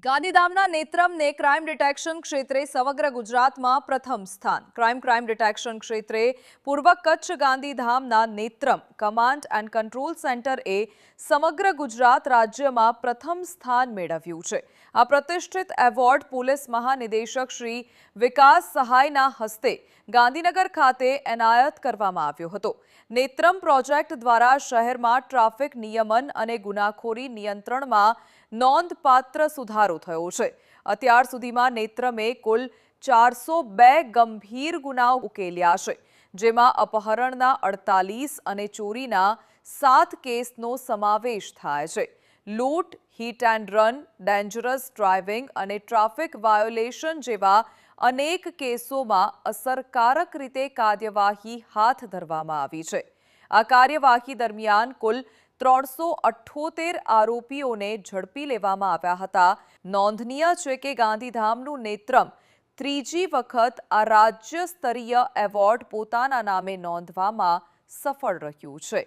ગાંધીધામના નેત્રમને crime detection ક્ષેત્રે સમગ્ર ગુજરાતમાં પ્રથમ સ્થાન. ક્રાઇમ ડિટેક્શન ક્ષેત્રે પૂર્વ કચ્છ ગાંધીધામના નેત્રમ કમાન્ડ એન્ડ કંટ્રોલ સેન્ટરએ સમગ્ર ગુજરાત રાજ્યમાં પ્રથમ સ્થાન મેળવ્યું છે. આ પ્રતિષ્ઠિત એવોર્ડ પોલીસ મહાનિદેશક શ્રી વિકાસ સહાયના હસ્તે ગાંધીનગર ખાતે એનાયત કરવામાં આવ્યો હતો. નેત્રમ પ્રોજેક્ટ દ્વારા શહેરમાં ટ્રાફિક નિયમન અને ગુનાખોરી નિયંત્રણમાં નોંધપાત્ર સુધારો થયો છે. અત્યાર સુધીમાં નેત્રમે કુલ 402 ગંભીર ગુનાઓ ઉકેલ્યા છે, જેમાં અપહરણના 48 અને ચોરીના 7 કેસનો સમાવેશ થાય છે. લૂંટ, hit and run, dangerous driving અને ટ્રાફિક વાયોલેશન જેવા અનેક કેસોમાં અસરકારક રીતે કાર્યવાહી હાથ ધરવામાં આવી છે. આ કાર્યવાહી દરમિયાન કુલ 378 આરોપીઓને ઝડપી લેવામાં આવ્યા હતા. નોંધનીય છે કે ગાંધીધામનું નેત્રમ ત્રીજી વખત આ રાજ્ય સ્તરીય એવોર્ડ પોતાના નામે નોંધવામાં સફળ રહ્યું છે.